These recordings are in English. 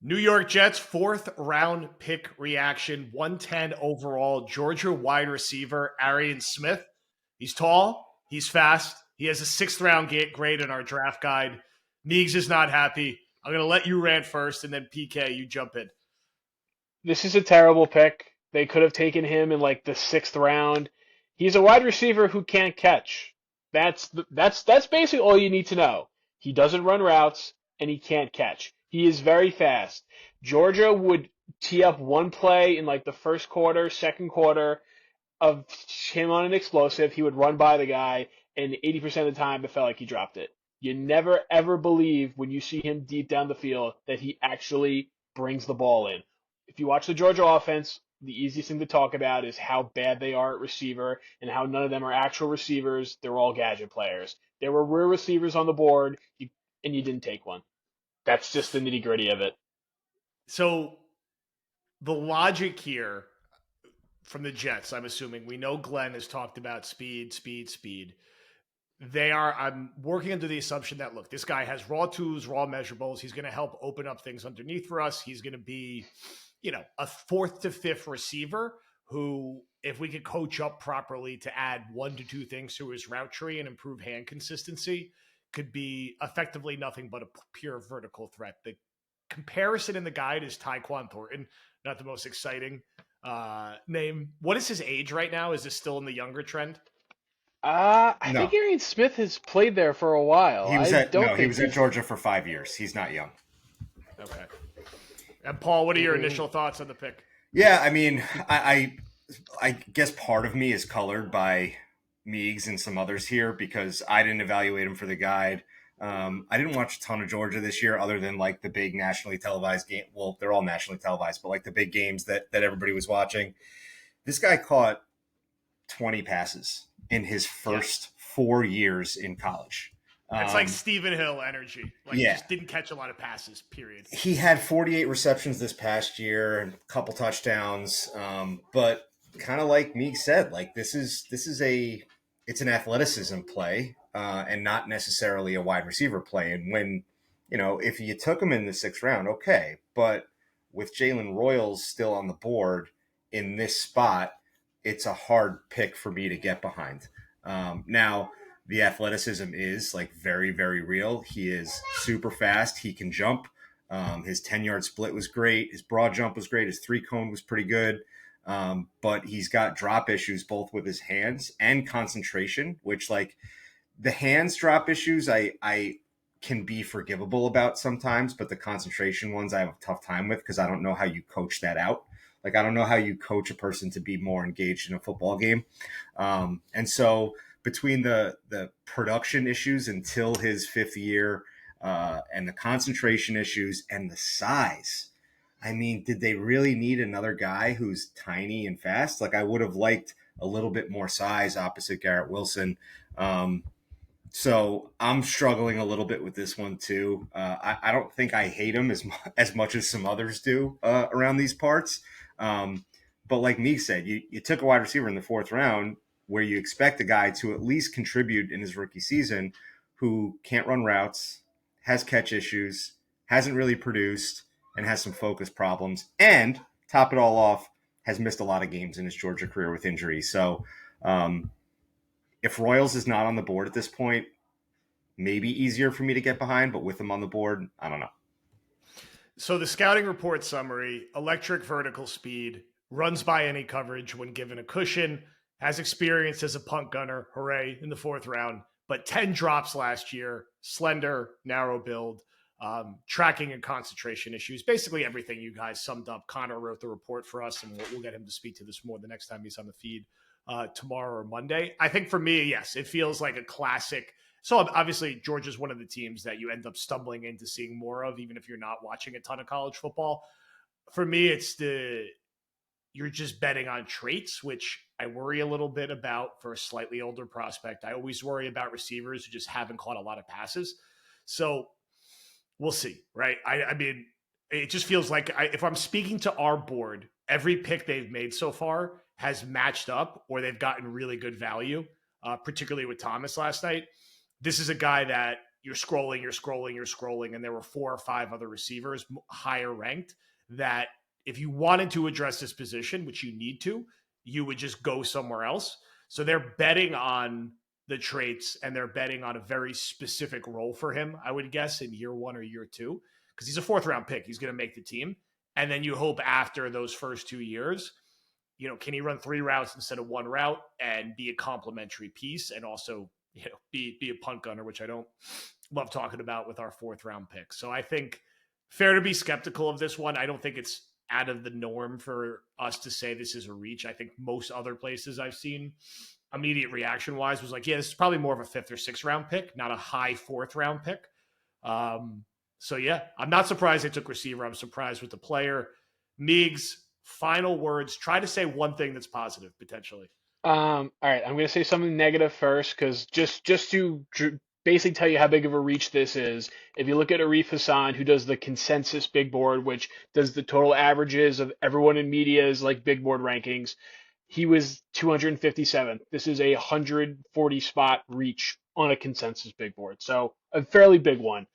New York Jets, fourth round pick reaction, 110 overall. Georgia wide receiver, Arian Smith. He's tall, he's fast. He has a sixth round grade in our draft guide. Meegs is not happy. I'm going to let you rant first, and then PK, you jump in. This is a terrible pick. They could have taken him in like the sixth round. He's a wide receiver who can't catch. That's basically all you need to know. He doesn't run routes and he can't catch. He is very fast. Georgia would tee up one play in like the first quarter, second quarter of him on an explosive. He would run by the guy, and 80% of the time it felt like he dropped it. You never ever believe when you see him deep down the field that he actually brings the ball in. If you watch the Georgia offense, the easiest thing to talk about is how bad they are at receiver and how none of them are actual receivers. They're all gadget players. There were real receivers on the board, and you didn't take one. That's just the nitty gritty of it. So, the logic here from the Jets, I'm assuming, we know Glenn has talked about speed, speed, speed. I'm working under the assumption that, look, this guy has raw tools, raw measurables. He's going to help open up things underneath for us. He's going to be, a fourth to fifth receiver who, if we could coach up properly to add one to two things to his route tree and improve hand consistency, could be effectively nothing but a pure vertical threat. The comparison in the guide is Tyquan Thornton, not the most exciting name. What is his age right now? Is this still in the younger trend? I think No, Arian Smith has played there for a while. he was I at don't no, he think was at he's. Georgia for 5 years. He's not young. Okay. And Paul, what are your Mm, initial thoughts on the pick? Yeah, I mean, I guess part of me is colored by Meegs and some others here because I didn't evaluate him for the guide. I didn't watch a ton of Georgia this year, other than like the big nationally televised game. Well, they're all nationally televised, but like the big games that everybody was watching. This guy caught 20 passes in his Yeah. first 4 years in college. That's like Um, Stephen Hill energy. Like, yeah, just didn't catch a lot of passes, period. he had 48 receptions this past year and a couple touchdowns. But kind of like Meek said, like it's an athleticism play and not necessarily a wide receiver play. And when if you took him in the sixth round, okay, but with Jalen Royals still on the board in this spot, it's a hard pick for me to get behind. Now the athleticism is like very, very real. He is super fast. He can jump. His 10-yard split was great. His broad jump was great. His three cone was pretty good. But he's got drop issues both with his hands and concentration, which like the hands drop issues, I can be forgivable about sometimes, but the concentration ones I have a tough time with because I don't know how you coach that out. Like I don't know how you coach a person to be more engaged in a football game. And so between the production issues until his fifth year and the concentration issues and the size, I mean, did they really need another guy who's tiny and fast? Like I would have liked a little bit more size opposite Garrett Wilson. Um, so I'm struggling a little bit with this one too. I don't think I hate him as much as some others do around these parts. Um, but like Meek said, you took a wide receiver in the fourth round where you expect a guy to at least contribute in his rookie season who can't run routes, has catch issues, hasn't really produced, and has some focus problems. And top it all off, has missed a lot of games in his Georgia career with injuries. So um, if Royals is not on the board at this point, maybe easier for me to get behind, but with him on the board, I don't know. So the scouting report summary: electric vertical speed, runs by any coverage when given a cushion, has experience as a punt gunner, hooray, in the fourth round, but 10 drops last year, slender, narrow build, tracking and concentration issues, basically everything you guys summed up. Connor wrote the report for us, and we'll get him to speak to this more the next time he's on the feed tomorrow or Monday. I think for me, yes, it feels like a classic. So obviously, Georgia's one of the teams that you end up stumbling into seeing more of, even if you're not watching a ton of college football. For me, it's you're just betting on traits, which I worry a little bit about for a slightly older prospect. I always worry about receivers who just haven't caught a lot of passes. So we'll see, right? I mean, it just feels like if I'm speaking to our board, every pick they've made so far has matched up or they've gotten really good value, particularly with Thomas last night. This is a guy that you're scrolling, and there were 4 or 5 other receivers higher ranked that if you wanted to address this position, which you need to, you would just go somewhere else. So they're betting on the traits, and they're betting on a very specific role for him, I would guess, in year 1 or year 2, because he's a 4th round pick. He's going to make the team. And then you hope after those first 2 years, can he run 3 routes instead of 1 route and be a complementary piece, and also, be a punt gunner, which I don't love talking about with our 4th round pick. So I think fair to be skeptical of this one. I don't think it's out of the norm for us to say this is a reach. I think most other places I've seen immediate reaction wise was like, yeah, this is probably more of a 5th or 6th round pick, not a high 4th round pick. So yeah, I'm not surprised they took receiver. I'm surprised with the player. Meegs, final words. Try to say one thing that's positive potentially. All right, I'm going to say something negative first, because just to basically tell you how big of a reach this is. If you look at Arif Hassan, who does the consensus big board, which does the total averages of everyone in media's like big board rankings, he was 257th. This is a 140 spot reach on a consensus big board, so a fairly big one.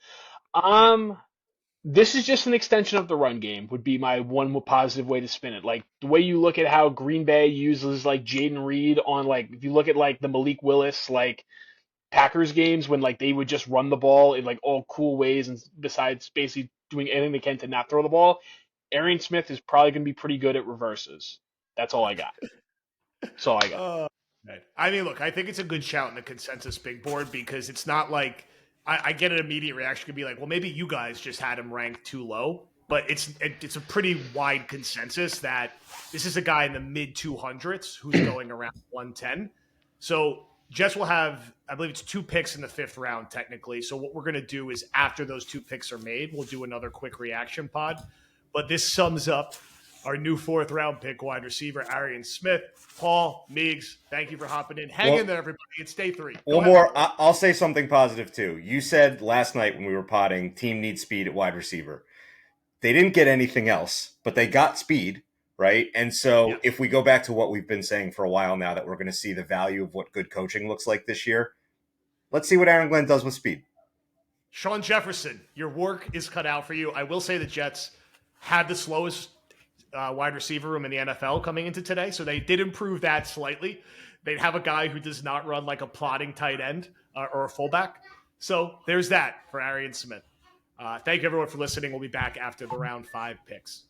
This is just an extension of the run game, would be my one positive way to spin it. Like the way you look at how Green Bay uses like Jaden Reed on, like, if you look at like the Malik Willis like Packers games when like they would just run the ball in like all cool ways, and besides basically doing anything they can to not throw the ball, Arian Smith is probably going to be pretty good at reverses. That's all I got. That's all I got. I mean, look, I think it's a good shout in the consensus big board, because it's not like I get an immediate reaction could be like, well, maybe you guys just had him ranked too low, but it's a pretty wide consensus that this is a guy in the mid 200s who's going around 110. So Jets will have, I believe it's 2 picks in the 5th round technically. So what we're going to do is after those 2 picks are made, we'll do another quick reaction pod. But this sums up our new 4th round pick, wide receiver Arian Smith. Paul, Meegs, thank you for hopping in. Hang in there, everybody. It's day 3. One more. I'll say something positive, too. You said last night when we were potting, team needs speed at wide receiver. They didn't get anything else, but they got speed, right? And so if we go back to what we've been saying for a while now, that we're going to see the value of what good coaching looks like this year, let's see what Aaron Glenn does with speed. Sean Jefferson, your work is cut out for you. I will say the Jets had the slowest wide receiver room in the NFL coming into today, so they did improve that slightly. They'd have a guy who does not run like a plotting tight end or a fullback. So there's that for Arian Smith. Thank you, everyone, for listening. We'll be back after the round 5 picks.